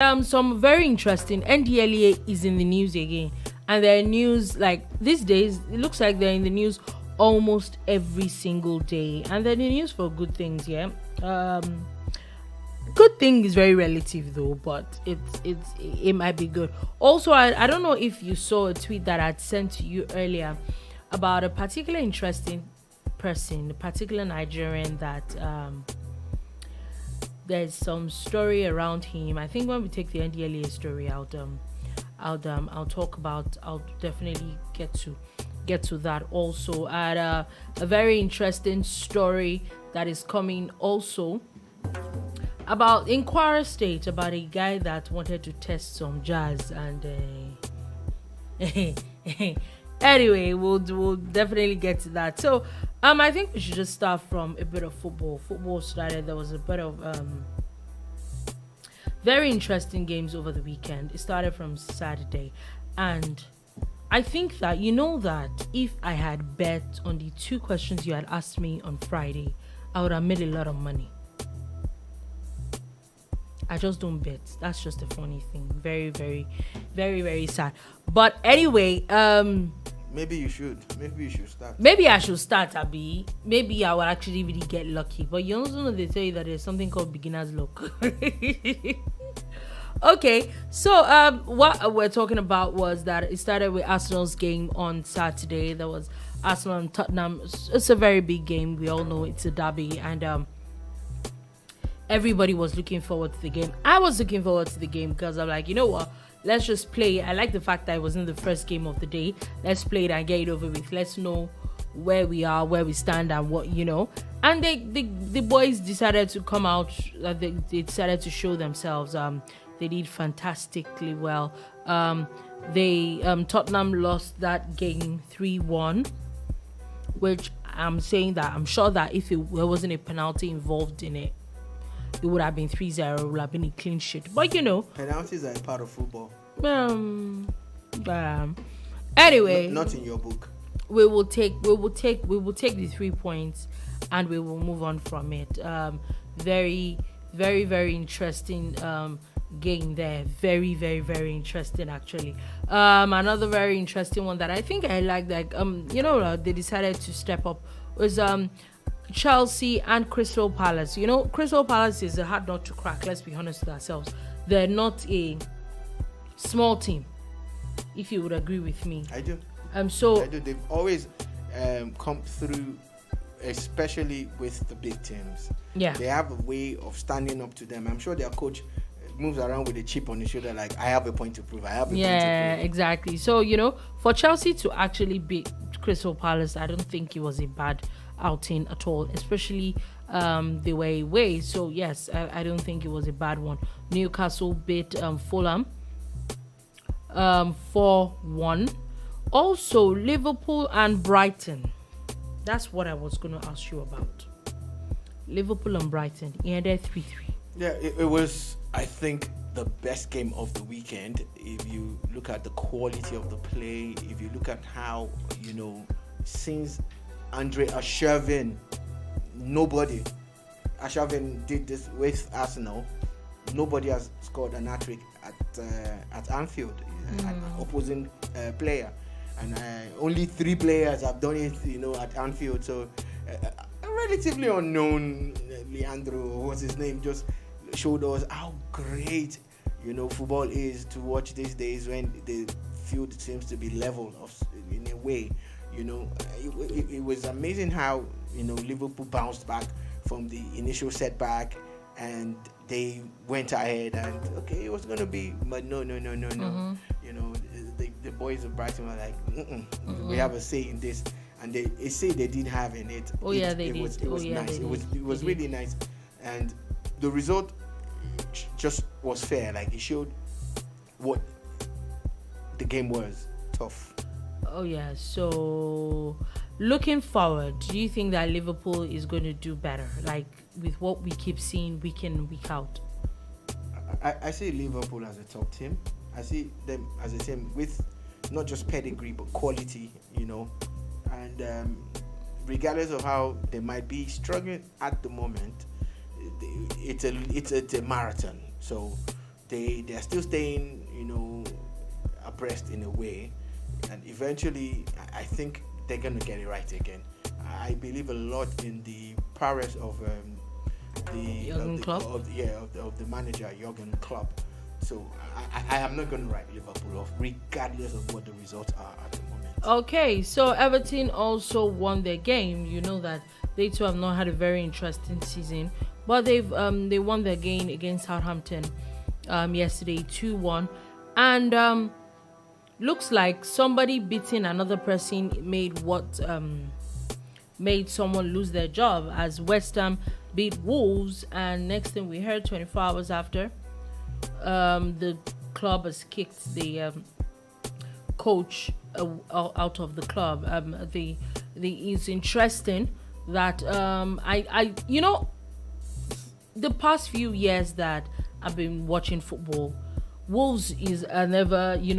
Some very interesting. NDLEA is in the news again, and their news like these days. It looks like they're in the news almost every single day, and they're in the news for good things. Yeah. Good thing is very relative though, but it might be good. Also, I don't know if you saw a tweet that I'd sent to you earlier about a particular interesting person, a particular Nigerian that there's some story around him. I think when we take the NDLEA story out, I'll talk about. I'll definitely get to that also. At a very interesting story that is coming also about in Kwara State about a guy that wanted to test some jazz and. Anyway, we'll definitely get to that. So, I think we should just start from a bit of football. Football started. There was a bit of very interesting games over the weekend. It started from Saturday, and I think that that if I had bet on the two questions you had asked me on Friday, I would have made a lot of money. I just don't bet. That's just a funny thing. Very, very, very, very sad. But anyway, maybe you should. Maybe you should start. Maybe I should start, Abby. Maybe I will actually really get lucky. But you also know they tell you that there's something called beginner's luck. Okay, so what we're talking about was that it started with Arsenal's game on Saturday. There was Arsenal and Tottenham. It's a very big game. We all know it's a derby, and everybody was looking forward to the game. I was looking forward to the game because I'm like, you know what? Let's just play. I like the fact that it wasn't the first game of the day. Let's play it and get it over with. Let's know where we are, where we stand, and what. And the boys decided to come out. They decided to show themselves. They did fantastically well. Tottenham lost that game 3-1, which I'm sure that if there wasn't a penalty involved in it, it would have been 3-0. It would have been a clean sheet. But penalties are a part of football. Anyway, not in your book. We will take the 3 points, and we will move on from it. Very, very, very interesting game there. Very, very, very interesting actually. Another very interesting one that I think I like that they decided to step up was Chelsea and Crystal Palace. Crystal Palace is a hard nut to crack. Let's be honest with ourselves. They're not a small team, if you would agree with me. I do. I do. They've always come through, especially with the big teams. Yeah. They have a way of standing up to them. I'm sure their coach moves around with a chip on his shoulder like, I have a point to prove. Yeah, exactly. So, for Chelsea to actually beat Crystal Palace, I don't think it was a bad outing at all, especially the way away. So yes, I don't think it was a bad one. Newcastle beat Fulham 4-1. Also Liverpool and Brighton. That's what I was going to ask you about. Liverpool and Brighton ended 3-3. Yeah, it was, I think, the best game of the weekend. If you look at the quality of the play, if you look at how, since Andre Arshavin did this with Arsenal. Nobody has scored an hat-trick at Anfield, an opposing player, and only 3 players have done it, at Anfield. So a relatively unknown Leandro, what's his name, just showed us how great football is to watch these days when the field seems to be level in a way. It was amazing how Liverpool bounced back from the initial setback, and they went ahead, and okay, it was going to be, but no. The boys of Brighton were like, we have a say in this, and they say they did have in it. They did. It was nice. It was really nice, and the result just was fair. Like, it showed what the game was. Tough. Oh yeah, so looking forward, do you think that Liverpool is going to do better, like with what we keep seeing week in, week out? I see Liverpool as a top team. I see them as a team with not just pedigree but quality, and regardless of how they might be struggling at the moment, it's a marathon. So they're still staying, abreast in a way, and eventually I think they're gonna get it right again. I believe a lot in the prowess of the manager Jurgen Klopp. So I am not going to write Liverpool off, regardless of what the results are at the moment. Okay, so Everton also won their game. You know that they too have not had a very interesting season, but they won their game against Southampton yesterday 2-1, and looks like somebody beating another person made someone lose their job, as West Ham beat Wolves, and next thing we heard 24 hours after, the club has kicked the coach out of the club. It's interesting that the past few years that I've been watching football, Wolves is never, you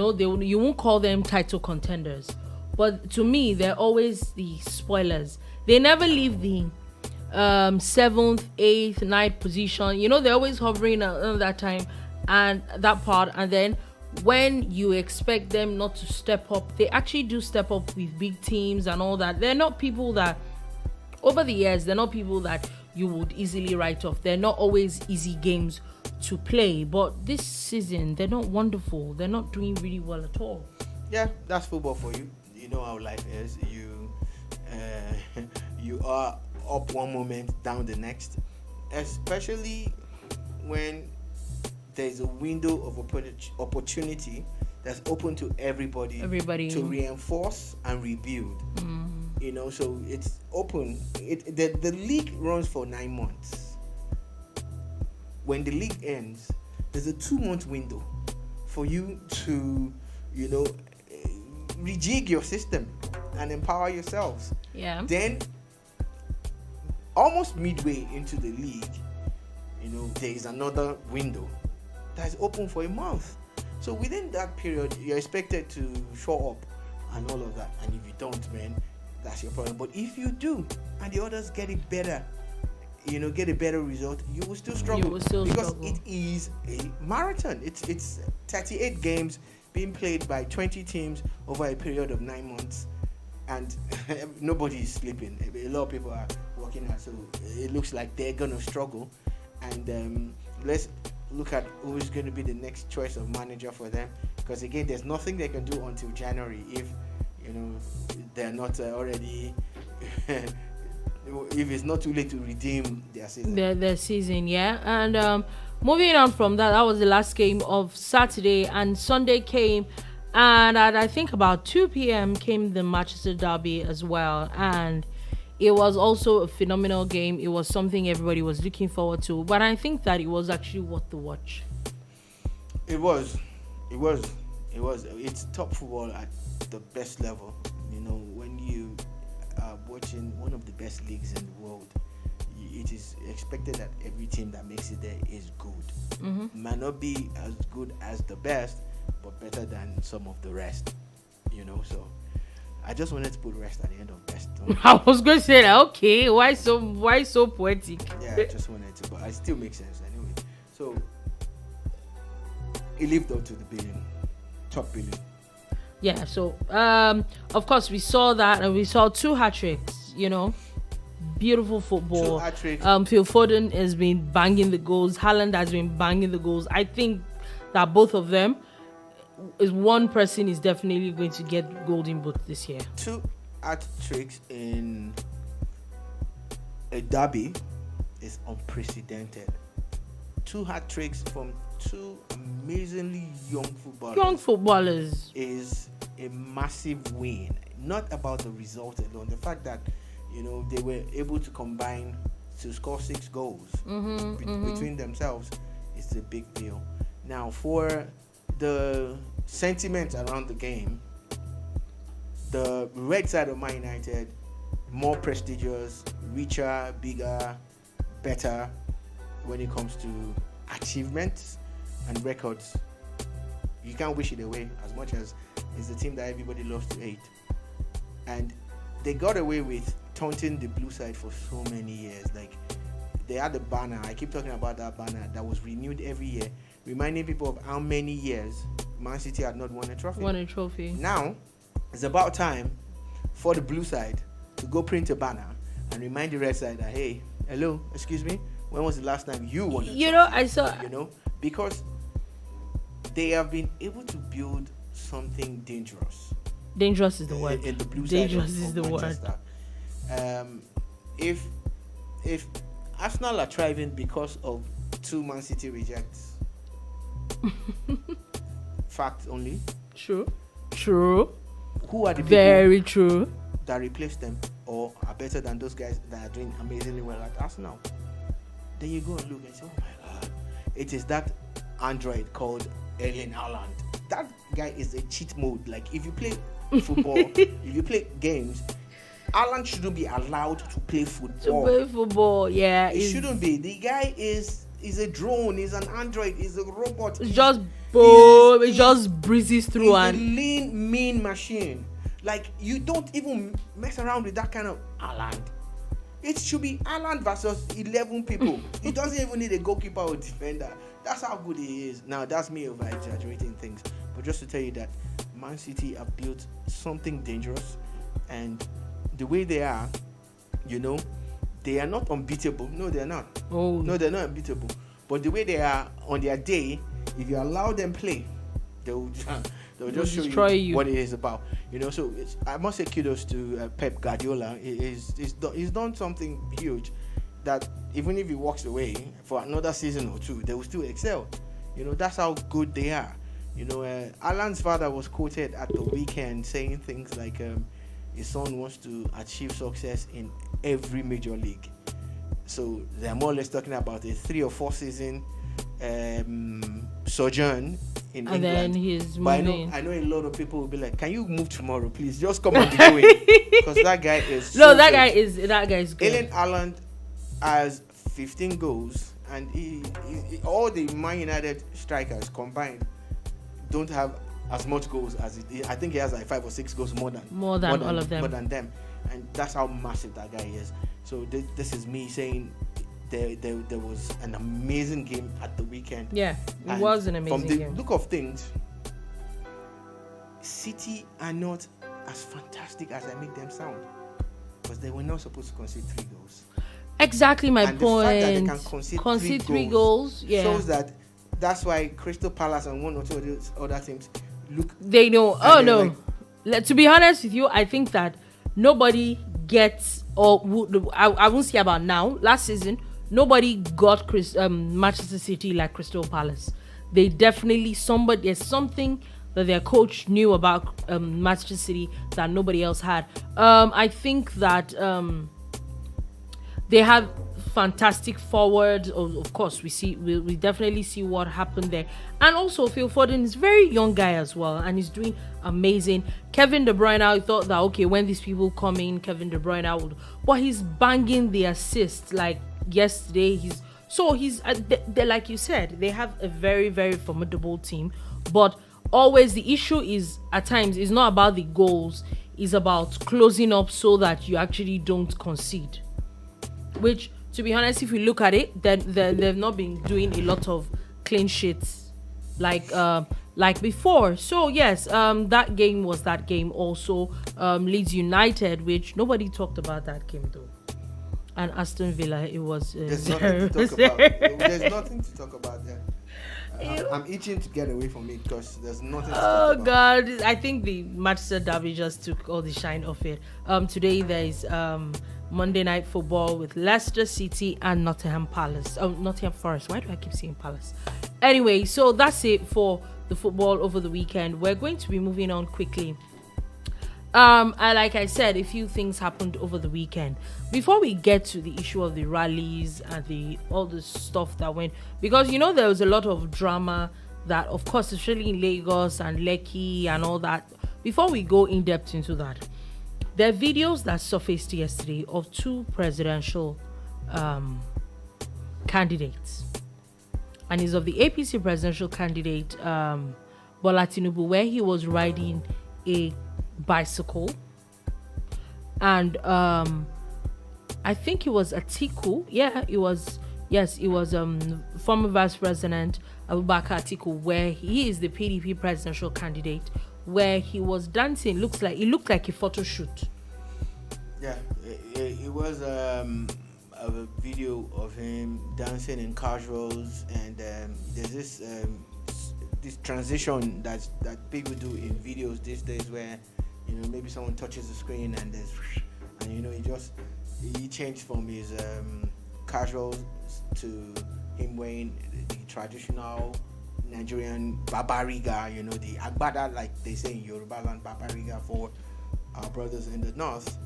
won't call them title contenders, but to me they're always the spoilers. They never leave the 7th, 8th, 9th position. They're always hovering at that time and that part. And then when you expect them not to step up, they actually do step up with big teams and all that. They're not people that, over the years, they're not people that you would easily write off. They're not always easy games to play. But this season, they're not wonderful. They're not doing really well at all. Yeah, that's football for you. You know how life is. You are up one moment, down the next, especially when there's a window of opportunity that's open to everybody to reinforce and rebuild. So it's open. The league runs for 9 months. When the league ends, there's a 2-month window for you to rejig your system and empower yourselves. Yeah. Then, almost midway into the league, there is another window that's open for a month. So within that period, you're expected to show up and all of that. And if you don't, man, that's your problem. But if you do, and the others get it better, get a better result, you will still struggle. Because it is a marathon. It's 38 games being played by 20 teams over a period of 9 months, and nobody is sleeping. A lot of people are working hard, so it looks like they're gonna struggle. And let's look at who is going to be the next choice of manager for them, because again, there's nothing they can do until January if they're not already if it's not too late to redeem their season. Their season, yeah. And moving on from that was the last game of Saturday, and Sunday came, and at I think about 2 p.m. came the Manchester Derby as well, and it was also a phenomenal game. It was something everybody was looking forward to, but I think that it was actually worth the watch. It was. It's top football at the best level. When you are watching one of the best leagues in the world, it is expected that every team that makes it there is good. Might not be as good as the best, but better than some of the rest. So I just wanted to put rest at the end of best. I was going to say that. Okay, why so poetic? Yeah, I just wanted to, but it still makes sense anyway. So it lived up to the top billion. Yeah. So of course we saw that, and we saw 2 hat-tricks. Beautiful football. 2 hat-tricks. Phil Foden has been banging the goals. Haaland has been banging the goals. I think that both of them, is one person is definitely going to get golden boot this year. 2 hat-tricks in a derby is unprecedented. 2 hat-tricks from 2 amazingly young footballers is a massive win. Not about the result alone. The fact that they were able to combine to score 6 goals between themselves is a big deal. Now, for the sentiment around the game, the red side of Man United, more prestigious, richer, bigger, better when it comes to achievements and records. You can't wish it away, as much as it's the team that everybody loves to hate. And they got away with taunting the blue side for so many years. Like, they had the banner. I keep talking about that banner that was renewed every year, reminding people of how many years Man City had not won a trophy. Now, it's about time for the blue side to go print a banner and remind the red side that, hey, hello, excuse me, when was the last time you won a trophy? I saw... because they have been able to build something dangerous. Dangerous is the word. In the blue side dangerous is the Manchester. word. If Arsenal are thriving because of 2 Man City rejects, fact only. True. Who are the people Very true that replace them or are better than those guys that are doing amazingly well at Arsenal? Then you go and look and say, oh my God, it is that android called Erling Haaland. That guy is a cheat mode. Like, if you play football, if you play games, Haaland shouldn't be allowed to play football. Yeah. It shouldn't be. The guy is a drone, he's an android, he's a robot. It's just boom, it just breezes through. He's a lean, mean machine. Like, you don't even mess around with that kind of Haaland. It should be Haaland versus 11 people. He doesn't even need a goalkeeper or defender. That's how good he is. Now, that's me over exaggerating things. But just to tell you that Man City have built something dangerous. And the way they are, they are not unbeatable. No, they're not. Oh. No, they're not unbeatable. But the way they are on their day, if you allow them play, they'll just show you what it is about. So I must say kudos to Pep Guardiola. He's done something huge that even if he walks away for another season or 2, they will still excel. That's how good they are. Alan's father was quoted at the weekend saying things like his son wants to achieve success in every major league. So they're more or less talking about a 3 or 4 season sojourn in England. Then he's moving. I know a lot of people will be like, "Can you move tomorrow, please? Just come and be doing." Because that guy is that guy is good. Erling Haaland has 15 goals, and he all the Man United strikers combined don't have as much goals as I think he has like 5 or 6 goals more than all of them. More than them, and that's how massive that guy is. So this is me saying there was an amazing game at the weekend. Yeah, it was an amazing game. From the look of things, City are not as fantastic as I make them sound, because they were not supposed to concede 3 goals. Exactly my and point. The fact that they can concede 3 goals shows that that's why Crystal Palace and 1 or 2 of those other teams look. They know. Oh no! To be honest with you, I think that nobody gets, or I won't say about now. Last season, nobody got Manchester City like Crystal Palace. They definitely there's something that their coach knew about Manchester City that nobody else had. I think that they have fantastic forwards. Of course, we definitely see what happened there. And also, Phil Foden is a very young guy as well, and he's doing amazing. Kevin De Bruyne, I thought that, okay, when these people come in, Kevin De Bruyne would, but he's banging the assists. Like yesterday, they're like you said, they have a very, very formidable team. But always the issue is, at times, it's not about the goals, it's about closing up so that you actually don't concede. Which, to be honest, if we look at it, then they've not been doing a lot of clean sheets like before. So yes, that game was that game also. Leeds United, which nobody talked about that game though, and Aston Villa. It was there's nothing to talk about there. I'm itching to get away from it because there's nothing to talk about. Oh God, I think the Manchester derby just took all the shine off it. Today there is Monday Night Football with Leicester City and Nottingham Forest. Why do I keep saying Palace? Anyway, so that's it for the football over the weekend. We're going to be moving on quickly. And like I said, a few things happened over the weekend. Before we get to the issue of the rallies and all the stuff that went, because there was a lot of drama that, of course, especially in Lagos and Lekki and all that. Before we go in depth into that, there are videos that surfaced yesterday of 2 presidential candidates, and it's of the APC presidential candidate Bola Tinubu, where he was riding a bicycle, and I think it was Atiku. Yeah, it was Yes, it was former Vice President Abubakar Atiku, where he is the PDP presidential candidate, where he was dancing. It looked like a photo shoot. Yeah, it was a video of him dancing in casuals, and there's this transition that people do in videos these days, where maybe someone touches the screen and he changed from his casuals to him wearing the traditional Nigerian babariga, the agbada, like they say in Yoruba land, babariga for our brothers in the north.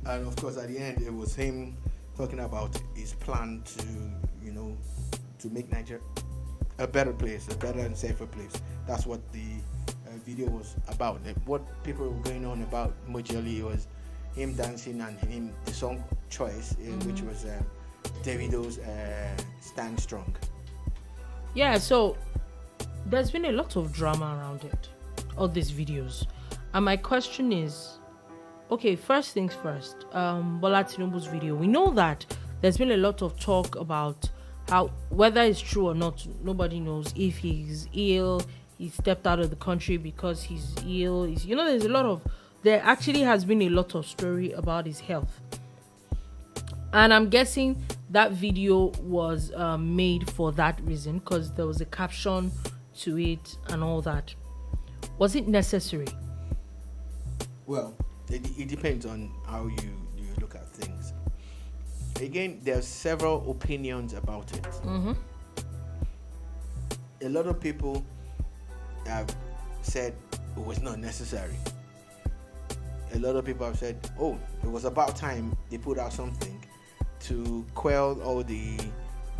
And of course, at the end, it was him talking about his plan to make Nigeria a better place, a better and safer place. That's what the video was about. What people were going on about majorly was him dancing and the song choice, which was Davido's Stand Strong. Yeah, so there's been a lot of drama around it, all these videos. And my question is, okay, first things first, Bola Tinubu's video. We know that there's been a lot of talk about how, whether it's true or not, nobody knows, if he's ill, he stepped out of the country because he's ill. There actually has been a lot of story about his health. And I'm guessing that video was made for that reason, because there was a caption to it and all that. Was it necessary? Well, it depends on how you look at things. Again, there are several opinions about it. Mm-hmm. A lot of people have said it was not necessary. A lot of people have said, oh, it was about time they put out something to quell all the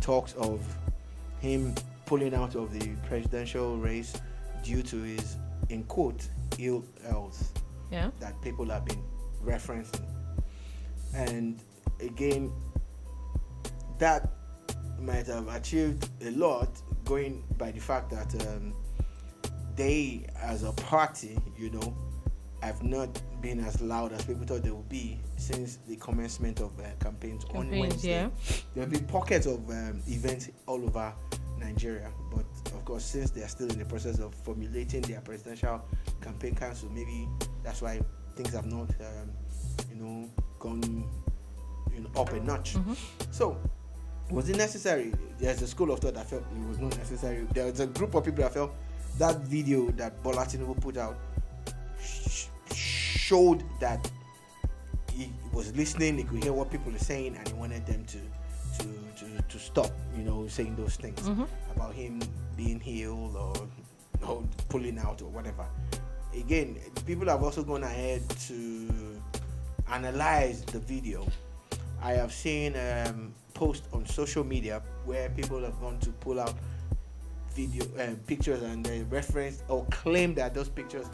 talks of him pulling out of the presidential race due to his, in quote, ill health. Yeah. That people have been referencing. And again, that might have achieved a lot, going by the fact that they, as a party, have not been as loud as people thought they would be since the commencement of campaigns on Wednesday. Yeah. There have been pockets of events all over Nigeria, but of course, since they are still in the process of formulating their presidential campaign council, maybe that's why things have not, gone, up a notch. Mm-hmm. So, was it necessary? There's a school of thought that felt it was not necessary. There's a group of people that felt that video that Bola Tinubu put out showed that he was listening, he could hear what people are saying, and he wanted them to stop, saying those things about him being healed or pulling out or whatever. Again, people have also gone ahead to analyze the video. I have seen posts on social media where people have gone to pull out video pictures, and they reference or claim that those pictures,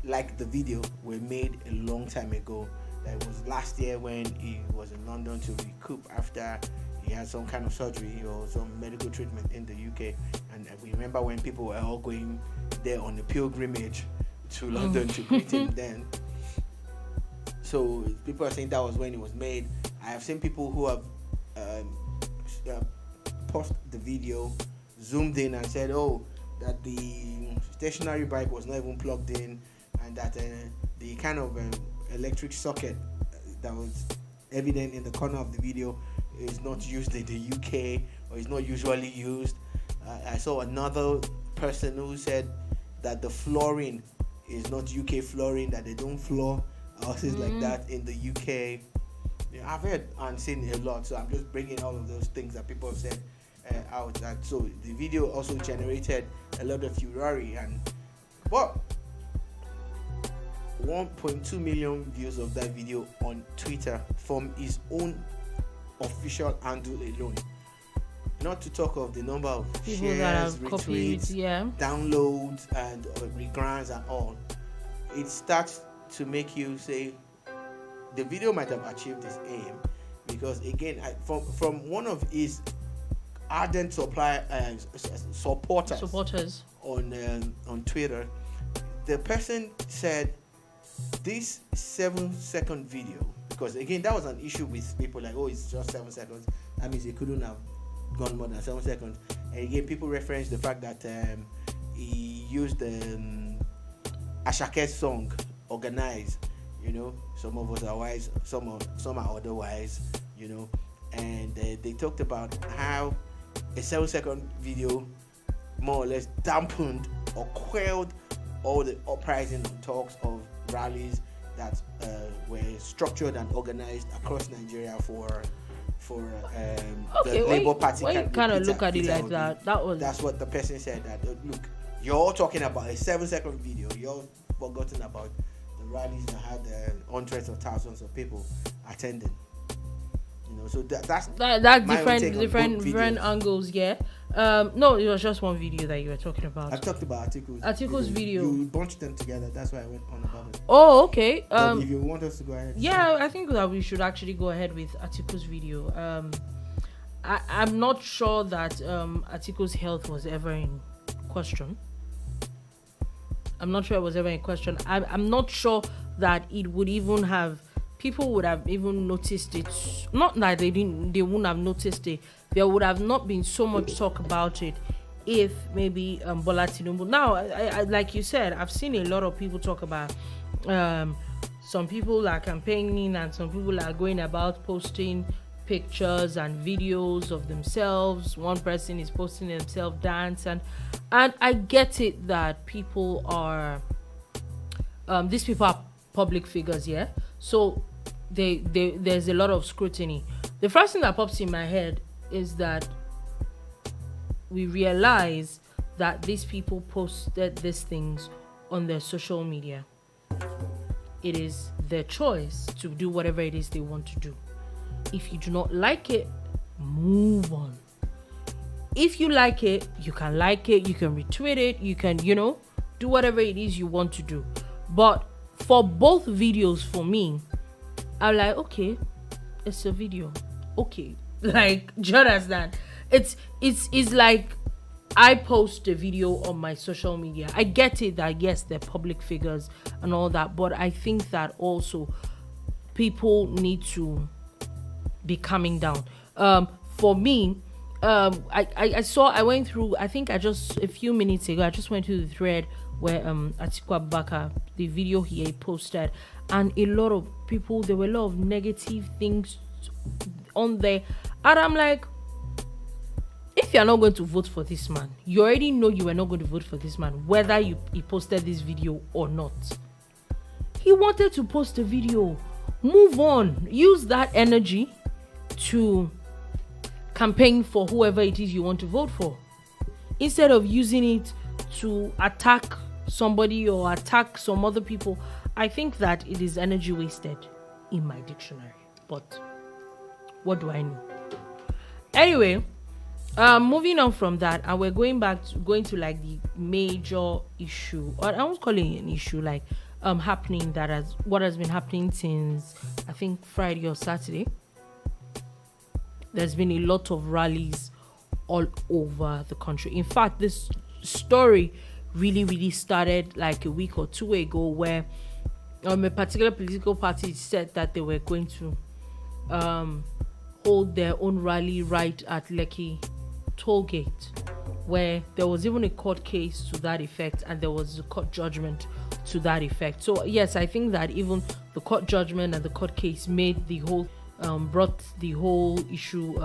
like the video, were made a long time ago. That it was last year when he was in London to recoup after he had some kind of surgery or some medical treatment in the UK. And we remember when people were all going there on a pilgrimage to London to greet him then. So people are saying that was when it was made. I have seen people who have paused the video, zoomed in, and said, oh, that the stationary bike was not even plugged in, and that the kind of electric socket that was evident in the corner of the video is not used in the UK, or is not usually used. I saw another person who said that the flooring is not UK flooring, that they don't floor houses like that in the UK. I've heard and seen a lot, so I'm just bringing all of those things that people have said out. And so the video also generated a lot of furore, but 1.2 million views of that video on Twitter from his own official handle alone. Not to talk of the number of people shares, that have retweets, copied, downloads, and regrands and all. It starts to make you say the video might have achieved its aim, because again, from one of his ardent supporters on Twitter, the person said this 7-second video, because again that was an issue with people, like, oh, it's just 7 seconds, that means they couldn't have gone more than 7 seconds. And again, people reference the fact that he used the Ashake's song, Organize. You know, some of us are wise, some are otherwise. You know, and they talked about how a 7-second video more or less dampened or quelled all the uprising and talks of rallies that were structured and organized across Nigeria for the Labour Party. When you kind of look at it like that, that's what the person said. That look, you're all talking about a 7-second video. You're forgotten about the rallies that had hundreds of thousands of people attending. You know, so that's different angles. Yeah. No, it was just one video that you were talking about. I talked about Atiku's. Atiku's video. You bunched them together. That's why I went on about it. Oh, okay. But if you want us to go ahead. Yeah, I think that we should actually go ahead with Atiku's video. I'm not sure that Atiku's health was ever in question. I'm not sure it was ever in question. I'm not sure that it would even have. People would have even noticed it. Not that they wouldn't have noticed it. There would have not been so much talk about it if maybe Bola Tinubu. Now, I like you said, I've seen a lot of people talk about some people are campaigning and some people are going about posting pictures and videos of themselves. One person is posting themselves dance and I get it that people are these people are public figures, yeah. So there's a lot of scrutiny. The first thing that pops in my head is that we realize that these people posted these things on their social media. It is their choice to do whatever it is they want to do. If you do not like it, move on. If you like it, you can retweet it, you can, do whatever it is you want to do. But for both videos, for me, I'm like, okay, it's a video. Okay. Like, do you understand? It's like I post a video on my social media. I get it that yes, they're public figures and all that, but I think that also people need to be coming down. For me, I went through, I think a few minutes ago, I just went through the thread where Atiku Abubakar, the video he posted, and a lot of people, there were a lot of negative things on there, and I'm like, if you're not going to vote for this man, you already know you are not going to vote for this man, whether he posted this video or not. He wanted to post a video. Move on. Use that energy to campaign for whoever it is you want to vote for, instead of using it to attack somebody or attack some other people. I think that it is energy wasted in my dictionary, but what do I know? Anyway, moving on from that, and we're going to like the major issue, or I won't call it an issue, like happening, what has been happening since I think Friday or Saturday. There's been a lot of rallies all over the country. In fact, this story really started like a week or two ago, where a particular political party said that they were going to hold their own rally right at Lekki Tollgate, where there was even a court case to that effect, and there was a court judgment to that effect. So yes, I think that even the court judgment and the court case made the whole brought the whole issue,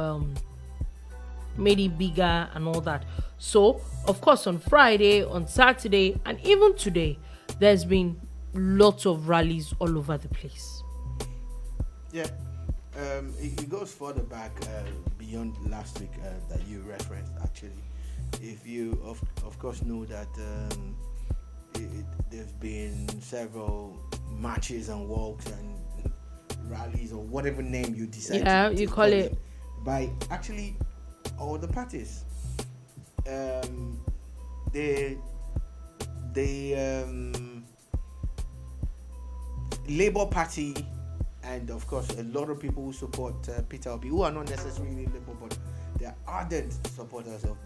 made it bigger and all that. So of course, on Friday, on Saturday, and even today, there's been lots of rallies all over the place. Yeah, it goes further back beyond last week that you referenced. Actually, if you of course know that there's been several marches and walks and rallies, or whatever name you decide to call it, by actually all the parties. The Labour Party, and of course a lot of people who support Peter Obi, who are not necessarily Labour, but they are ardent supporters of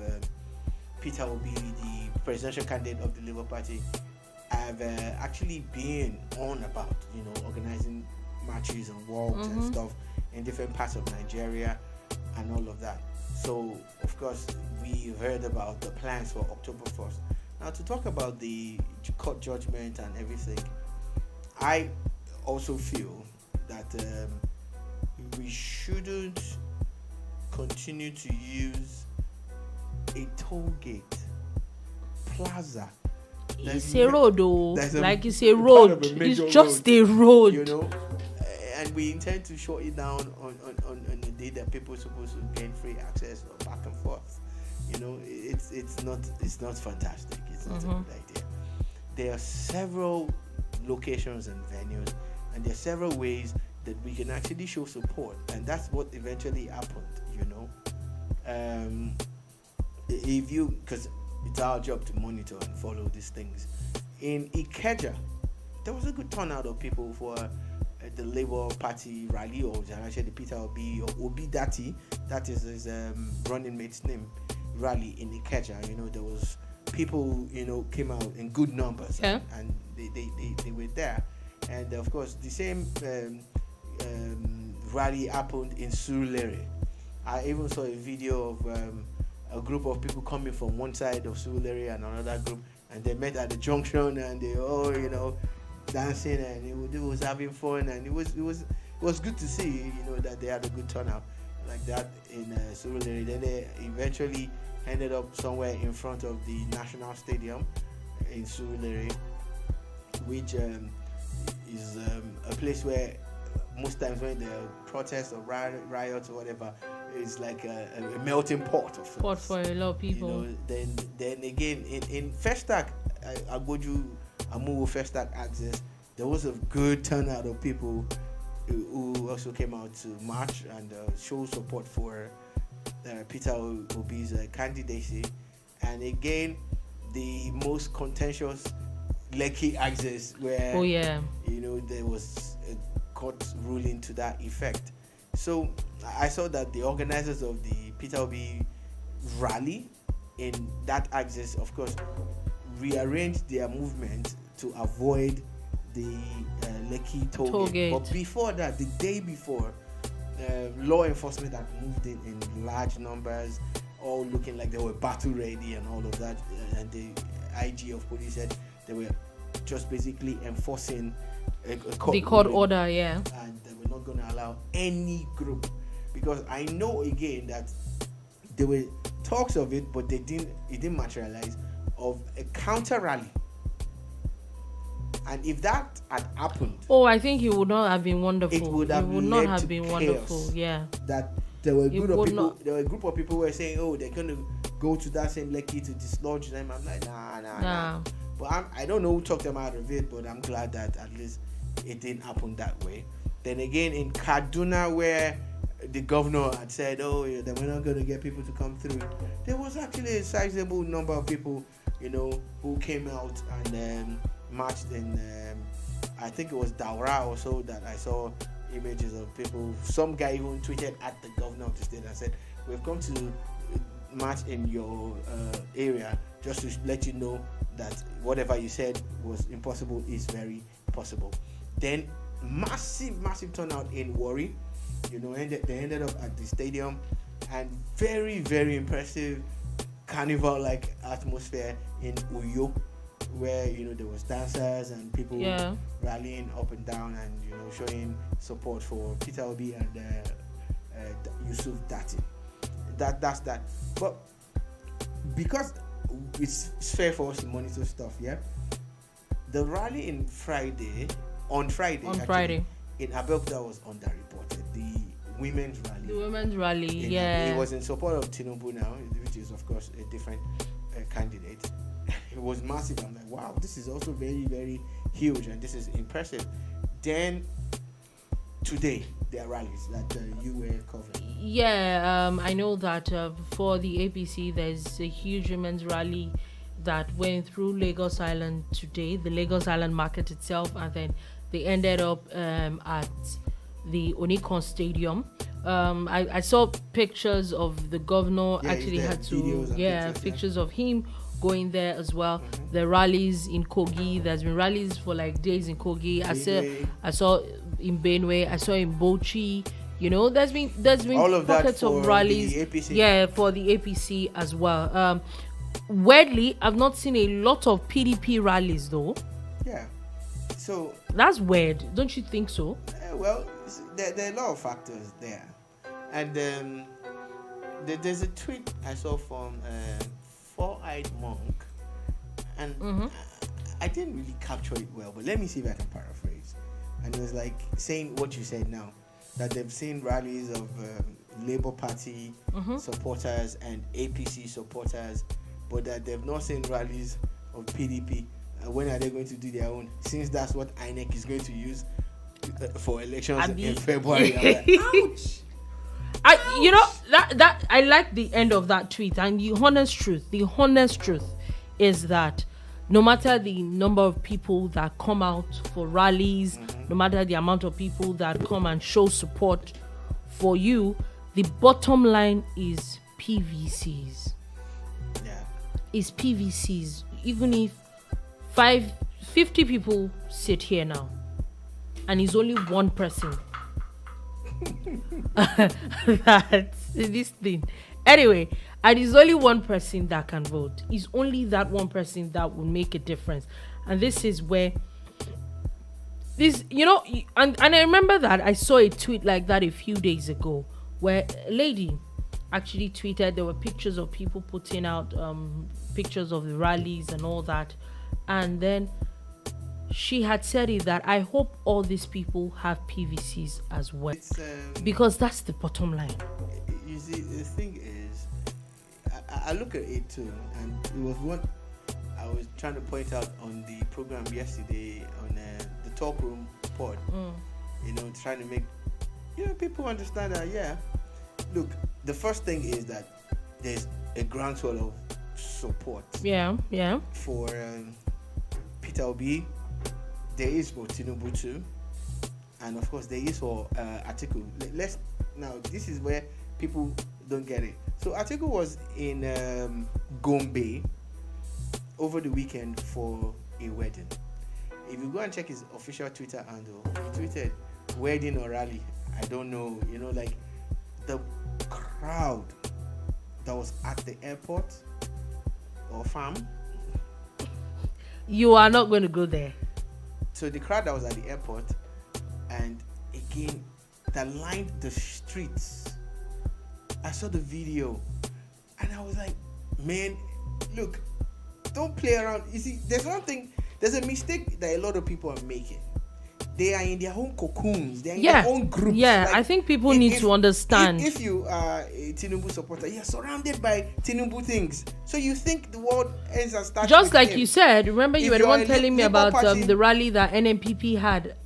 Peter Obi, the presidential candidate of the Labour Party, have actually been on about organizing marches and walks and stuff in different parts of Nigeria and all of that. So, of course, we heard about the plans for October 1st. Now, to talk about the court judgment and everything, I also feel that we shouldn't continue to use a toll gate plaza. It's a road, though. It's a part road. of a major It's just road, a road. you know, and we intend to shut it down on the day that people are supposed to gain free access or back and forth. You know, it's not fantastic. It's not a good idea. There are several locations and venues, and there are several ways that we can actually show support, and that's what eventually happened. You know, because it's our job to monitor and follow these things. In Ikeja, there was a good turnout of people for the Labour Party rally, or actually the Peter Obi or Obi Dati, that is his running mate's name, rally in Ikeja. You know, there was people, you know, came out in good numbers, and they were there. And of course, the same rally happened in Surulere. I even saw a video of a group of people coming from one side of Surulere and another group, and they met at the junction, and they all, you know, dancing, and it was having fun, and it was good to see, you know, that they had a good turnout like that in Surulere. Then they eventually ended up somewhere in front of the National Stadium in Surulere, which is a place where most times when there are protests or riots or whatever, it's like a melting pot of Pot for a lot of people. You know, then again in Festac, Agboju Amuwo Festac Access, there was a good turnout of people who also came out to march and show support for Peter Obi's candidacy. And again, the most contentious Lekki Access, where you know, there was a court ruling to that effect. So I saw that the organizers of the Peter Obi rally in that access, of course, rearranged their movement to avoid the Lekki toll gate. But before that, the day before, law enforcement had moved in large numbers, all looking like they were battle ready and all of that. And the IG of police said they were just basically enforcing the court order, and they were not going to allow any group, because I know again that there were talks of it, but it didn't materialize, of a counter rally. And if that had happened, I think it would not have been wonderful. It would not have been wonderful. Yeah, that there were a group of people. There were a group of people who were saying, "Oh, they're going to go to that same Lekki to dislodge them." I'm like, nah. But I don't know who talked them out of it, but I'm glad that at least it didn't happen that way. Then again, in Kaduna, where the governor had said, that we're not going to get people to come through, there was actually a sizable number of people, you know, who came out and marched in, I think it was Daura or so, that I saw images of people. Some guy even tweeted at the governor of the state and said, "We've come to march in your area just to let you know that whatever you said was impossible is very possible." Then massive turnout in Warri, you know, they ended up at the stadium, and very, very impressive carnival-like atmosphere in Uyo, where, you know, there was dancers and people rallying up and down and, you know, showing support for Peter Obi and Yusuf Dati. That's that. But because it's fair for us to monitor stuff, the rally on Friday in Abeokuta was underreported. The women's rally. It was in support of Tinubu now, which is of course a different candidate. It was massive. I'm like, wow, this is also very, very huge, and this is impressive. Then today, there are rallies that you were covering. I know that for the APC, there's a huge women's rally that went through Lagos Island today, the Lagos Island market itself, and then they ended up at the Onikon Stadium. I saw pictures of the governor. Actually had to pictures of him going there as well. Mm-hmm. The rallies in Kogi, there's been rallies for like days in Kogi. I saw in Benue, I saw in Bauchi, There's been All of that pockets of for rallies. the APC. Yeah, for the APC as well. Weirdly, I've not seen a lot of PDP rallies though. Yeah. So that's weird, don't you think so? Well, there are a lot of factors there, and there's a tweet I saw from Four-Eyed Monk, and I didn't really capture it well, but let me see if I can paraphrase. And it was like saying what you said now, that they've seen rallies of Labour Party supporters and APC supporters, but that they've not seen rallies of PDP. When are they going to do their own? Since that's what INEC is going to use for elections in February. Ouch! I like the end of that tweet, and the honest truth is that no matter the number of people that come out for rallies, no matter the amount of people that come and show support for you, the bottom line is PVCs. Yeah. Is PVCs. Even if 50 people sit here now, and it's only one person that's this thing. Anyway, and it's only one person that can vote. It's only that one person that will make a difference. And this is where this, and I remember that I saw a tweet like that a few days ago where a lady actually tweeted, there were pictures of people putting out pictures of the rallies and all that. And then she had said it that I hope all these people have PVCs as well, because that's the bottom line. You see, the thing is, I look at it too, and it was what I was trying to point out on the program yesterday on the Talk Room pod. Trying to make people understand that. Yeah, look, the first thing is that there's a groundswell of support. Yeah. For Peter Obi. There is for Tinubu too, and of course there is for Atiku. Now this is where people don't get it. So Atiku was in Gombe over the weekend for a wedding. If you go and check his official Twitter handle, he tweeted "wedding or rally." I don't know. Like the crowd that was at the airport or farm. You are not going to go there. So the crowd that was at the airport, and again, that lined the streets. I saw the video, and I was like, man, look, don't play around. You see, there's a mistake that a lot of people are making. They are in their own cocoons. They're in their own groups. Yeah, like, I think people need to understand. If you are a Tinubu supporter, you're surrounded by Tinubu things. So you think the world ends and starts. Just like him. you said, remember you were the one telling me about the rally that NNPP had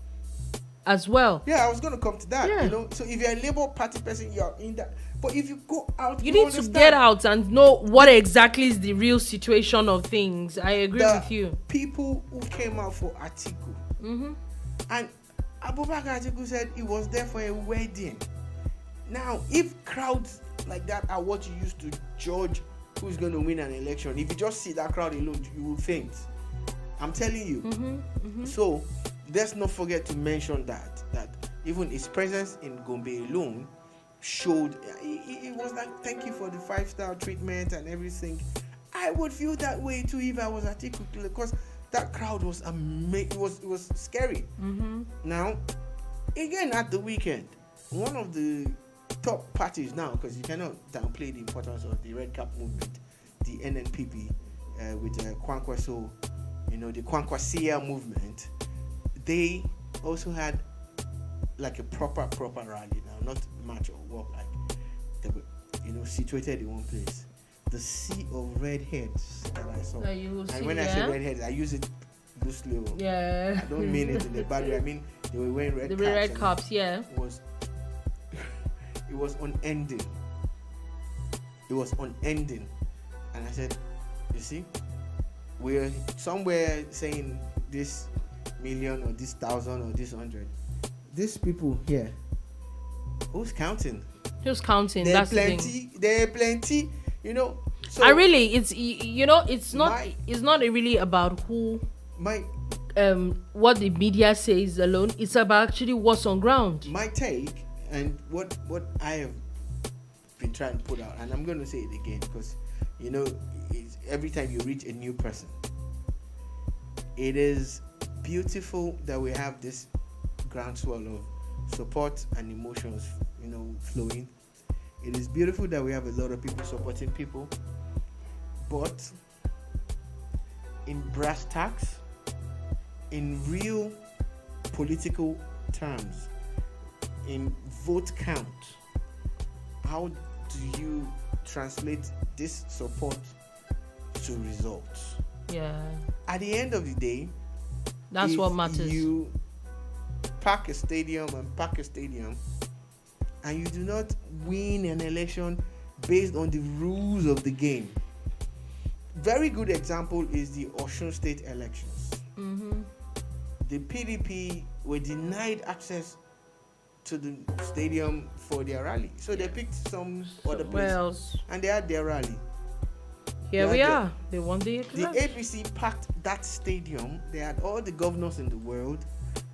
as well. Yeah, I was going to come to that. Yeah. So if you're a Labour Party person, you're in that. But if you go out, you need to get out and know what exactly is the real situation of things. I agree with you. People who came out for Atiku. And Abubakar Atiku said he was there for a wedding. Now, if crowds like that are what you use to judge who's going to win an election, if you just see that crowd alone, you will faint. I'm telling you. So, let's not forget to mention that even his presence in Gombe alone showed, it was like, thank you for the 5-star treatment and everything. I would feel that way too if I was Atiku, because that crowd was amazing. It was scary. Now, again at the weekend, one of the top parties now, because you cannot downplay the importance of the Red Cap movement, the NNPP with Kwankwaso, the Kwankwasia movement, they also had like a proper rally now, not march or walk, like they were situated in one place. The sea of redheads that I saw. And when I say redheads, I use it loosely. Yeah. I don't mean it in the bad way. I mean they were wearing red caps. The red caps, yeah. It was unending. And I said, you see, we're somewhere saying this million or this 1,000 or this 100. These people here, who's counting? Who's counting? That's plenty. The thing. There are plenty. So I really, it's not really about who, what the media says alone. It's about actually what's on ground. My take And what I have been trying to put out, and I'm going to say it again because, it's every time you reach a new person, it is beautiful that we have this groundswell of support and emotions, flowing. It is beautiful that we have a lot of people supporting people, but in brass tacks, in real political terms, in vote count, how do you translate this support to results? Yeah. At the end of the day, that's what matters. You pack a stadium, and you do not win an election based on the rules of the game. Very good example is the Osun State elections. Mm-hmm. The PDP were denied access to the stadium for their rally, so they picked some other place, and they had their rally. Here we are. They won the APC packed that stadium. They had all the governors in the world.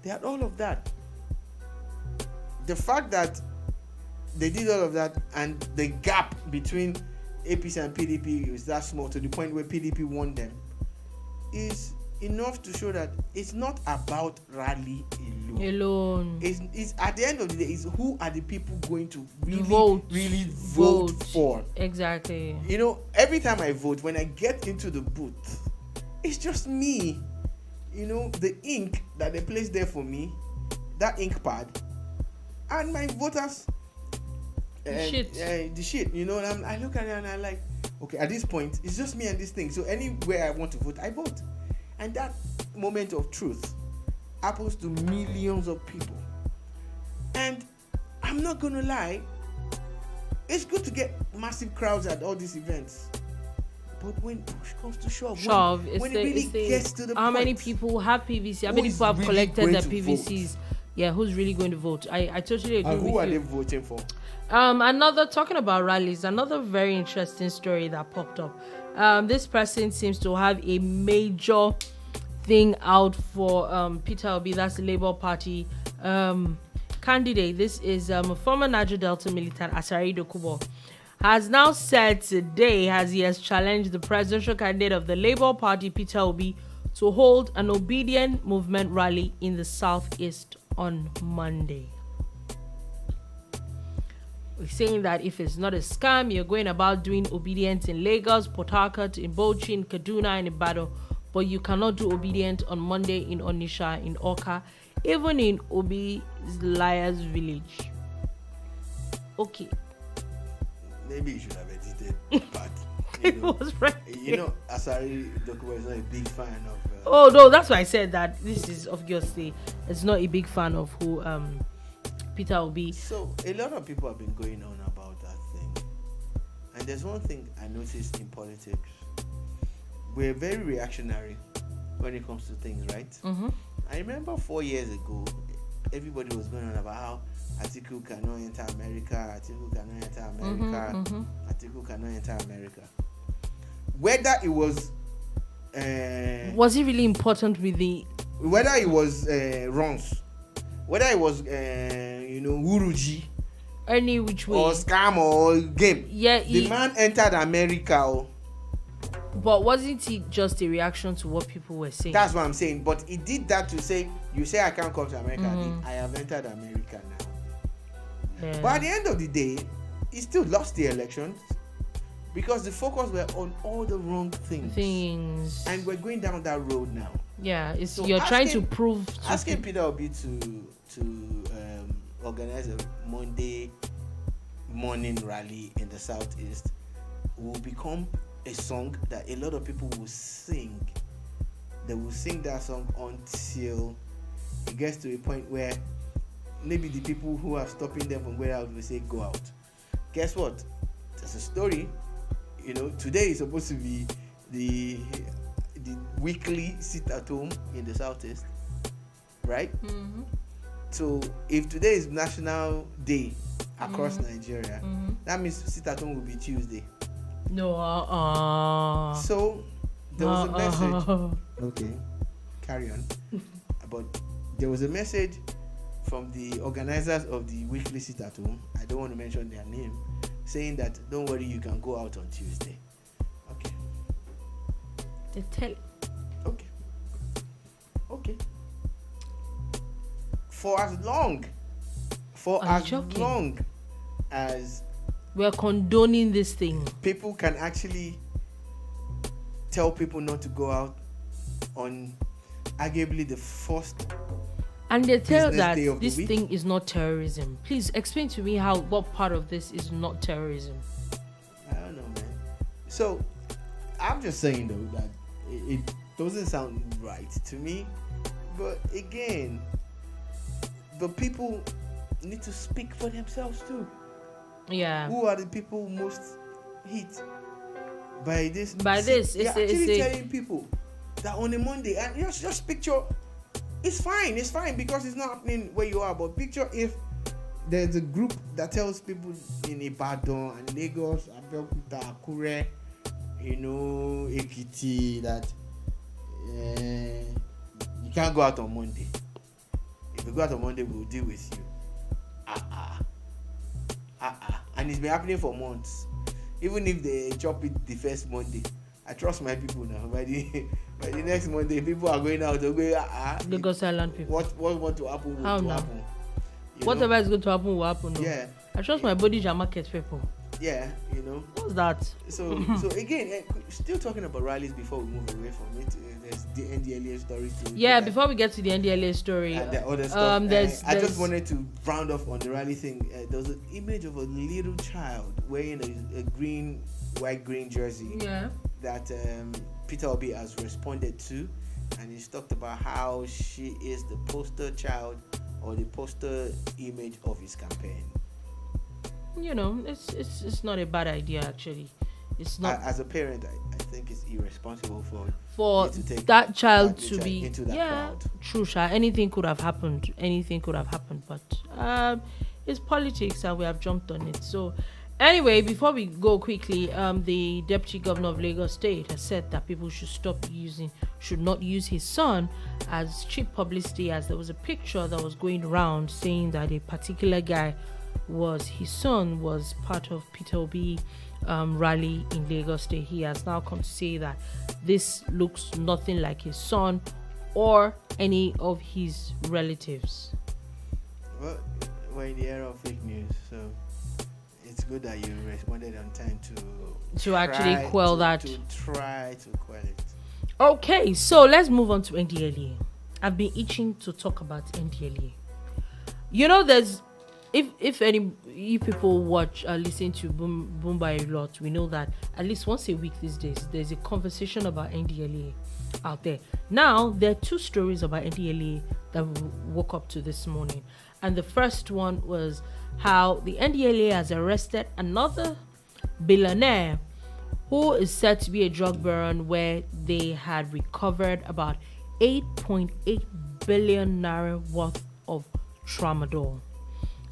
They had all of that. The fact that they did all of that and the gap between APC and PDP is that small to the point where PDP won them is enough to show that it's not about rally alone. It's at the end of the day, is who are the people going to really vote for? Exactly. Every time I vote, when I get into the booth, it's just me. The ink that they place there for me, that ink pad, and my voters. The shit. And I look at it and I'm like, okay, at this point, it's just me and this thing. So anywhere I want to vote, I vote. And that moment of truth happens to millions of people. And I'm not gonna lie, it's good to get massive crowds at all these events. But when push comes to shove, when it really gets to the how point, many people have PVC? How many people have collected their PVCs? Vote? Yeah, who's really going to vote? I totally agree with you. Who are they voting for? Talking about rallies, another very interesting story that popped up. This person seems to have a major thing out for Peter Obi, that's the Labour Party candidate. This is former Niger Delta militant Asari Dokubo has now said today, as he has challenged the presidential candidate of the Labour Party, Peter Obi, to hold an obedient movement rally in the southeast on Monday. We're saying that if it's not a scam, you're going about doing obedience in Lagos, Port Harcourt, in Bauchi, in Kaduna, and Ibadan, but you cannot do obedient on Monday in Onisha, in Oka, even in Obi's Liars Village. Okay. Maybe you should have edited but it was right. Asari Dokubo is not a big fan of oh no, that's why I said that this is obviously it's not a big fan of who Peter Obi. So a lot of people have been going on about that thing, and there's one thing I noticed in politics: we're very reactionary when it comes to things, right? Mm-hmm. I remember 4 years ago, everybody was going on about how Atiku cannot enter America, Atiku cannot enter America, Atiku cannot enter America. Whether it was it really important with the whether it was runs, whether it was Uruji, any which way, or scam or game, the man entered America. But wasn't it just a reaction to what people were saying? That's what I'm saying. But he did that to say, you say I can't come to America. I have entered America now. Yeah. But at the end of the day, he still lost the elections because the focus were on all the wrong things. And we're going down that road now. Yeah, you're trying to prove. Asking Peter Obi to organize a Monday morning rally in the southeast will become a song that a lot of people will sing. They will sing that song until it gets to a point where maybe the people who are stopping them from going out will say go out. Guess what? There's a story. Today is supposed to be the weekly sit at home in the southeast, right? Mm-hmm. So if today is National Day across Nigeria, that means sit at home will be Tuesday. No, So there was a message. Okay, carry on. But there was a message from the organizers of the weekly sit at home. I don't want to mention their name, saying that don't worry, you can go out on Tuesday. Okay. They tell. Okay. For as long as we're condoning this thing, people can actually tell people not to go out on arguably the first, and they tell business that day of the this week. thing is not terrorism. Please explain to me what part of this is not terrorism. I don't know, man. So I'm just saying though that it doesn't sound right to me. But again, the people need to speak for themselves too. Yeah. Who are the people most hit by this? You're actually telling people that on a Monday, and just picture, it's fine because it's not happening where you are. But picture if there's a group that tells people in Ibadan and Lagos, Abeokuta, Akure, Ekiti that you can't go out on Monday. If you go out on Monday, we'll deal with you. And it's been happening for months. Even if they chop it the first Monday, I trust my people now. By the next Monday, people are going out. They're going, Lagos Island people. What want to happen will happen. Whatever is going to happen will happen. No? Yeah. I trust my body market people. Yeah, What's that? So again, still talking about rallies before we move away from it. There's the NDLEA story too. Yeah, before we get to the NDLEA story, and the other stuff. I just wanted to round off on the rally thing. There was an image of a little child wearing a white green jersey. Yeah. That Peter Obi has responded to, and he's talked about how she is the poster child or the poster image of his campaign. It's not a bad idea actually. It's not. As a parent, I think it's irresponsible for to take that child to be into that crowd. True, anything could have happened, but it's politics and we have jumped on it. So anyway, before we go quickly, the deputy governor of Lagos State has said that people should not use his son as cheap publicity, as there was a picture that was going around saying that a particular guy his son was part of Peter Obi rally in Lagos State. He has now come to say that this looks nothing like his son or any of his relatives. Well, we're in the era of fake news, so it's good that you responded on time to actually quell that. To try to quell it. Okay, so let's move on to NDLEA. I've been itching to talk about NDLEA. There's if any you people watch listen to Boomba a lot, we know that at least once a week these days there's a conversation about NDLEA out there. Now there are two stories about NDLEA that we woke up to this morning, and the first one was how the NDLEA has arrested another billionaire who is said to be a drug baron, where they had recovered about 8.8 billion naira worth of tramadol.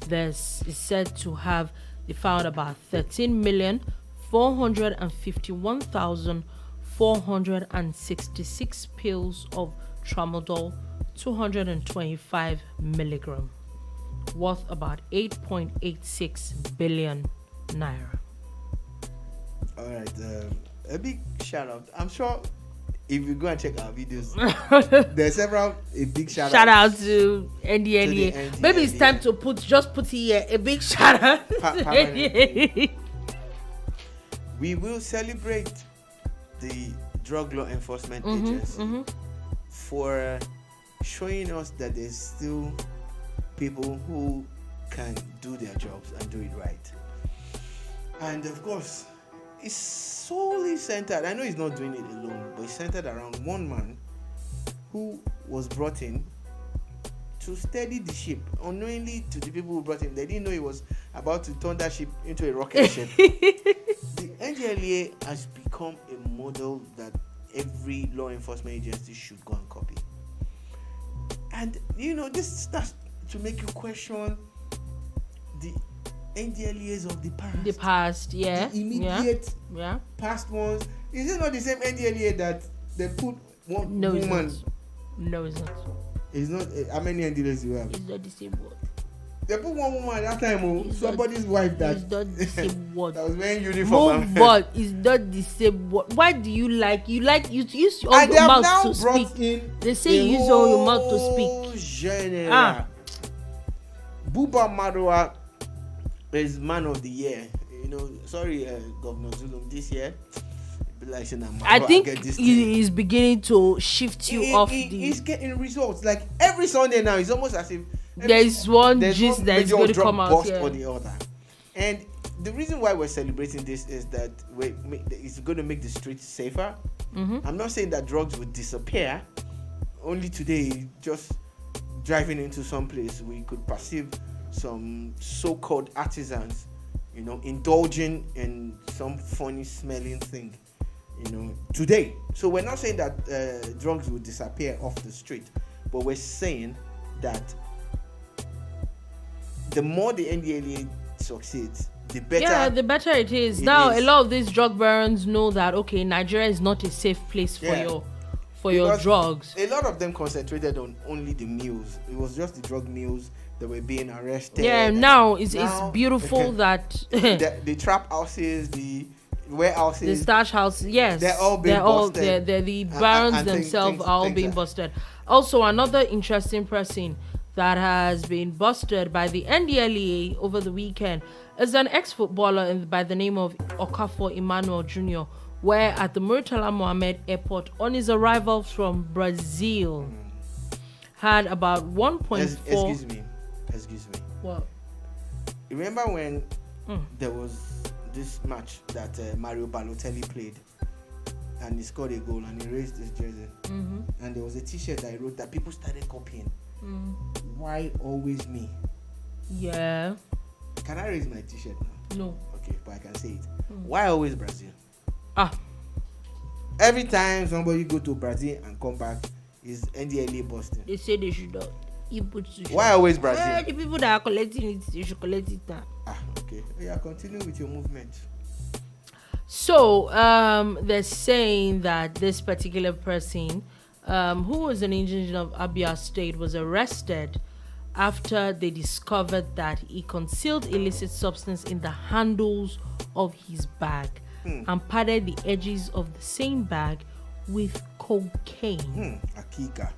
This is said to have they found about 13,451,466 pills of tramadol, 225 milligram, worth about 8.86 billion naira. All right, a big shout out. I'm sure if you go and check our videos, there's a big shout out to NDLEA. Maybe it's time to put here a big shout out to NDLEA. We will celebrate the Drug Law Enforcement Agency for showing us that there's still people who can do their jobs and do it right. And of course, it's solely centered, I know he's not doing it alone, but it's centered around one man who was brought in to steady the ship. Unknowingly to the people who brought him, they didn't know he was about to turn that ship into a rocket ship. The NDLEA has become a model that every law enforcement agency should go and copy. And this starts to make you question the NDLEAs of the past. The past, yeah. The immediate past ones. Is it not the same NDLEA that they put one woman? No, it's not. It's not. How many NDLEAs do you have? It's not the same word. They put one woman at that time. Oh, somebody's wife that. It's not the same word. That was wearing uniform. Move on. It's not the same word. Why do you you use all And your they have mouth now to brought speak? in They say you use all your mouth to speak. Genre. Buba Marwa is man of the year. You know, sorry, Governor Zulum, this year. Like I think he is beginning to shift you off he's getting results. Like every Sunday now, it's almost as if there's one gist that is going to come out here. Or the other. And the reason why we're celebrating this is that it's going to make the streets safer. I'm not saying that drugs would disappear. Only today, just driving into some place, we could perceive some so-called artisans, you know, indulging in some funny smelling thing, you know, today. So we're not saying that drugs will disappear off the street, but we're saying that the more the NDLEA succeeds, the better. Yeah, the better it is. Now, a lot of these drug barons know that Nigeria is not a safe place for your drugs. A lot of them concentrated on only the mules. It was just the drug mules that were being arrested. Yeah, now it's beautiful that the trap houses, the warehouses, the stash houses, yes, they're all being busted. They're the barons themselves are all being busted. Also, another interesting person that has been busted by the NDLEA over the weekend is an ex-footballer by the name of Okafor Emmanuel Jr., where at the Murtala Mohammed Airport on his arrival from Brazil had about 1.4. Excuse me. What? Remember when there was this match that Mario Balotelli played and he scored a goal and he raised his jersey and there was a t-shirt that he wrote that people started copying. Why always me? Yeah. Can I raise my t-shirt now? No. Okay, but I can say it. Why always Brazil? Every time somebody go to Brazil and come back, is NDLEA busting. They say they should not. Why always Brazil? The people that are collecting it, they should collect it now. Okay. Yeah, continue with your movement. So, they're saying that this particular person, who was an engineer of Abia State, was arrested after they discovered that he concealed illicit substance in the handles of his bag and padded the edges of the same bag with cocaine. Akika.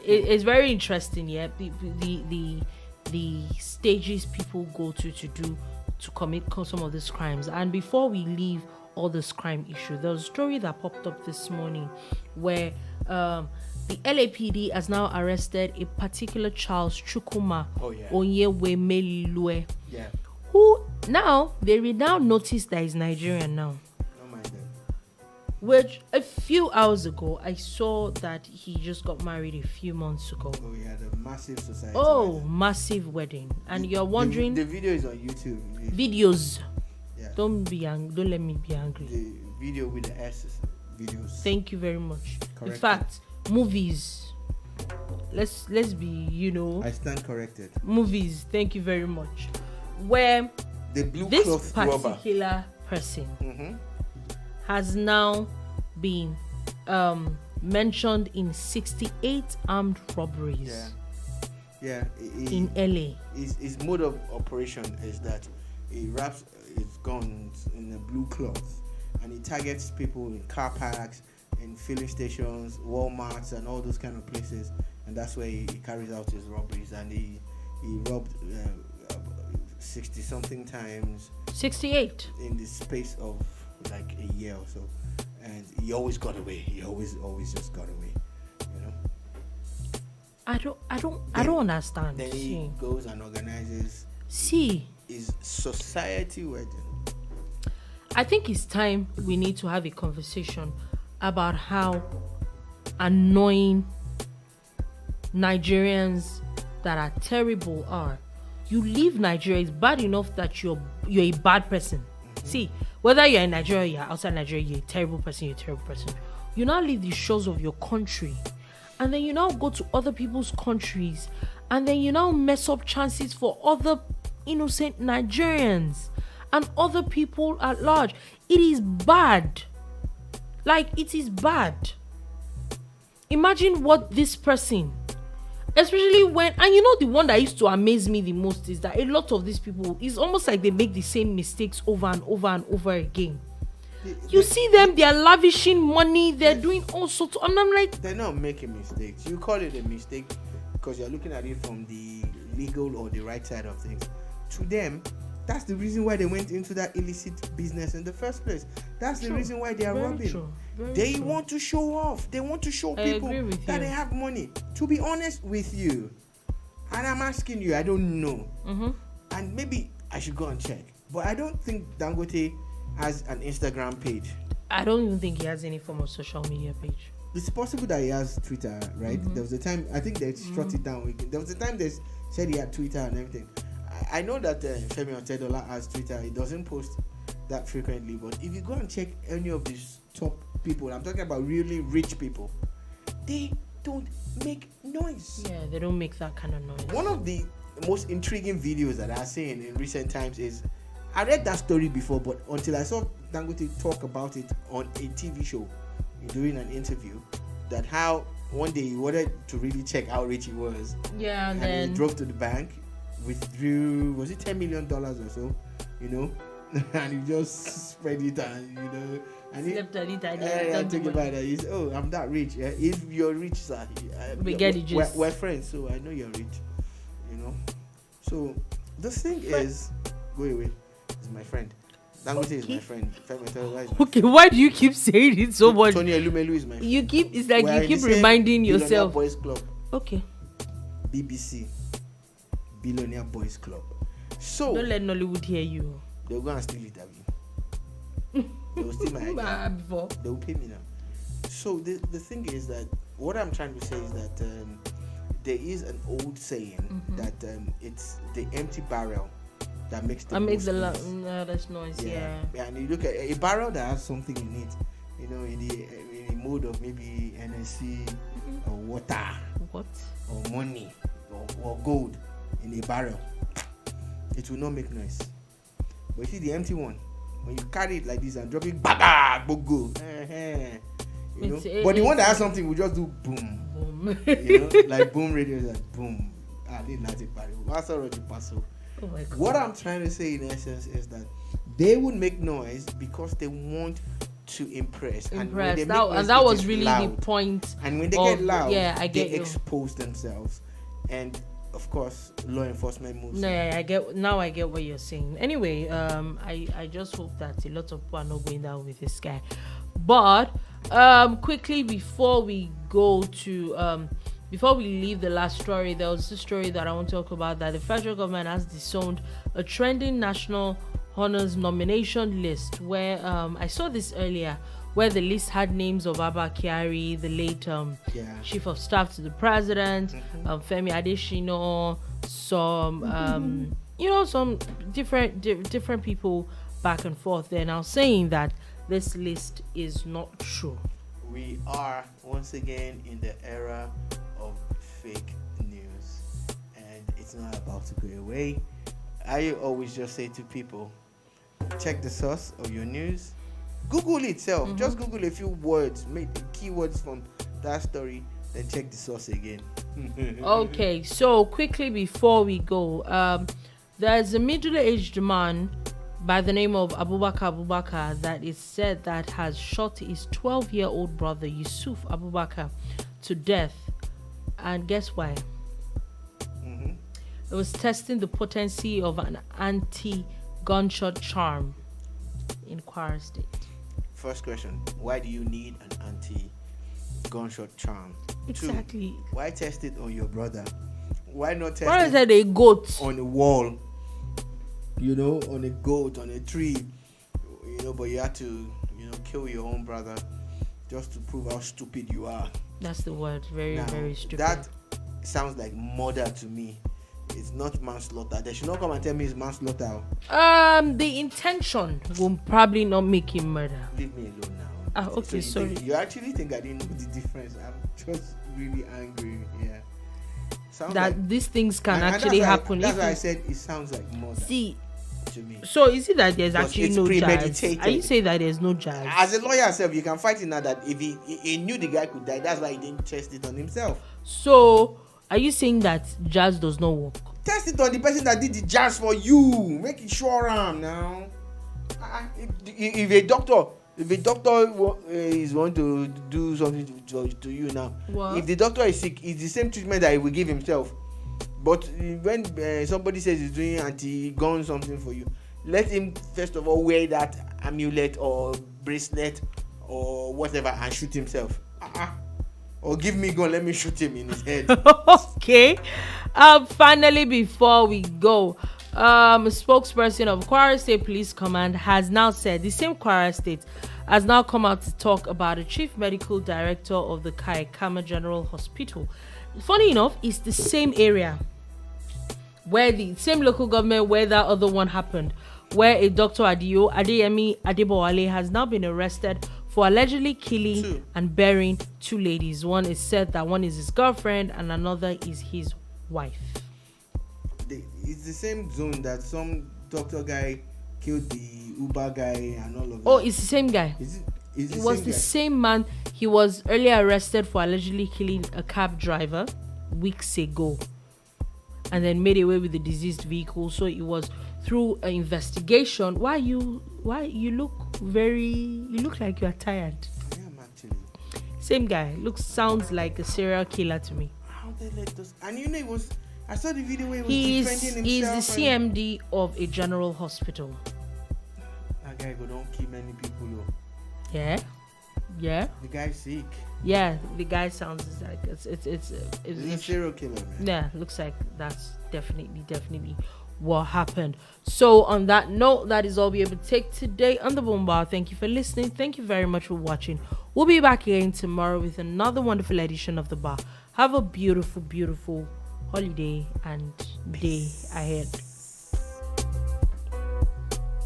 It's very interesting, yeah. The stages people go to commit some of these crimes. And before we leave all this crime issue, there was a story that popped up this morning where the LAPD has now arrested a particular Charles Chukwuma Onyewemelue, who now they now notice that he's Nigerian now. Which a few hours ago I saw that he just got married a few months ago. Oh, he had a massive society. Massive wedding. And you're wondering, the video is on YouTube. Videos. Yeah. Don't let me be angry. The video with the S's. Videos. Thank you very much. Corrected. In fact, movies. Let's be, I stand corrected. Movies. Thank you very much. Where the blue this particular person has now been mentioned in 68 armed robberies. In LA. His mode of operation is that he wraps his guns in a blue cloth and he targets people in car parks, in filling stations, Walmarts, and all those kind of places, and that's where he carries out his robberies. And he robbed 60 something times. 68 in the space of like a year or so, and he always got away. He always just got away. I don't understand. Then he goes and organizes his society wedding. I think it's time we need to have a conversation about how annoying Nigerians that are terrible are. You leave Nigeria, it's bad enough that you're a bad person. See, whether you're in Nigeria, you're outside Nigeria, you're a terrible person. You now leave the shores of your country, and then you now go to other people's countries, and then you now mess up chances for other innocent Nigerians and other people at large. It is bad. Like, it is bad. imagine what this person, especially when, and you know, the one that used to amaze me the most is that a lot of these people, it's almost like they make the same mistakes over and over and over again. You see them, they are lavishing money, they're doing all sorts of, and I'm like, they're not making mistakes. You call it a mistake because you're looking at it from the legal or the right side of things. To them, that's the reason why they went into that illicit business in the first place. That's the reason why they are robbing. They want to show off. They want to show people that they have money. To be honest with you, and I'm asking you, I don't know. And maybe I should go and check. But I don't think Dangote has an Instagram page. I don't even think he has any form of social media page. It's possible that he has Twitter, right? There was a time, I think they shut it down. There was a time they said he had Twitter and everything. I know that Femi Otedola has Twitter. He doesn't post that frequently. But if you go and check any of these top people, I'm talking about really rich people, they don't make noise. Yeah, they don't make that kind of noise. One of the most intriguing videos that I've seen in recent times is, I read that story before, but until I saw Dangote talk about it on a TV show during an interview, that how one day he wanted to really check how rich he was. Yeah, and then he drove to the bank, withdrew, was it $10 million or so, you know, and he just spread it, and you know, and slept on it, and think about it. He's, oh, I'm that rich. Yeah? If you're rich, sir, we get it. We're friends, so I know you're rich, you know. So the thing is, go away. Is my friend. Dangote is my friend. Okay, why do you keep saying it so much? Tony Elumelu is my friend. You keep, it's like you keep reminding yourself. Boys Club. Okay. BBC. Billionaire Boys Club. So don't let Nollywood hear you. They'll go and steal it of you. They will steal my idea. Before. They will pay me now. So the thing is that what I'm trying to say is that there is an old saying that it's the empty barrel that makes the noise. That's noise. Yeah. And you look at a barrel that has something in it, you know, in the mode of maybe NSC or water, or money, or gold in a barrel, it will not make noise. But you see the empty one, when you carry it like this and drop it, baga, bogo, you know. But the one that has something will just do boom, boom. You know, like boom radio, like boom. I did not take part. That's already passed. Oh my God. What I'm trying to say in essence is that they would make noise because they want to impress. And that was really loud. The point. And when they get loud, they expose themselves. And of course, law enforcement moves. No, I get what you're saying. Anyway, I just hope that a lot of people are not going down with this guy. But quickly before we leave the last story, there was a story that I want to talk about, that the federal government has disowned a trending national honors nomination list, where I saw this earlier, where the list had names of Abba Kyari, the late chief of staff to the president, Femi Adesina, some some different people back and forth. They're now saying that this list is not true. We are once again in the era of fake news, and it's not about to go away. I always just say to people, check the source of your news. Google itself. Just Google a few words, make keywords from that story, then check the source again. Okay, so quickly before we go, there's a middle-aged man by the name of Abubakar that is said that has shot his 12-year-old brother Yusuf Abubakar to death. And guess why? It was testing the potency of an anti-gunshot charm in Kwara State. First question, why do you need an anti-gunshot charm? Exactly. 2, why test it on your brother? Why not test Why is it a goat on a wall? You know, on a goat, on a tree, you know, but you have to, you know, kill your own brother just to prove how stupid you are. That's the word. Very stupid. That sounds like murder to me. It's not manslaughter. They should not come and tell me it's manslaughter. The intention will probably not make him murder. Leave me alone now. Okay, so sorry. You actually think I didn't know the difference? I'm just really angry. Yeah. Sounds that like, these things can actually happen. That's why I said it sounds like murder. See, to me. So is it that there's Because actually it's no jazz? premeditated. Are you saying that there's no jazz? As a lawyer yourself, you can fight it now that if he knew the guy could die, that's why he didn't test it on himself. So are you saying that jazz does not work? Test it on the person that did the jazz for you. Make it sure now. If a doctor is going to do something to you now, What? if the doctor is sick, it's the same treatment that he will give himself. But when somebody says he's doing anti-gun something for you, let him first of all wear that amulet or bracelet or whatever and shoot himself. Or give me gun, let me shoot him in his head. Okay. Finally, before we go, a spokesperson of Kwara State Police Command has now said, the same Kwara State has now come out to talk about the chief medical director of the Kaikama General Hospital. Funny enough, it's the same area where the same local government where that other one happened, where a Dr. Adeyemi Adebowale has now been arrested for allegedly killing and burying two ladies. One is said that one is his girlfriend and another is his wife. It's the same zone that some doctor guy killed the Uber guy and all of that. Oh, it's the same guy. It was the same man. He was earlier arrested for allegedly killing a cab driver weeks ago and then made away with the deceased vehicle. So it was through an investigation. Why you look like you are tired? I am actually. Same guy. Sounds like a serial killer to me. How they let those? And you know it was. I saw the video where he was defending himself. He's the CMD of a general hospital. That guy don't kill many people though. Yeah. The guy's sick. Yeah, the guy sounds like it's a serial killer, man. Yeah, looks like that's definitely what happened. So on that note, that is all we able to take today on the Boom Bar. Thank you for listening. Thank you very much for watching. We'll be back again tomorrow with another wonderful edition of the Bar. Have a beautiful holiday and day ahead.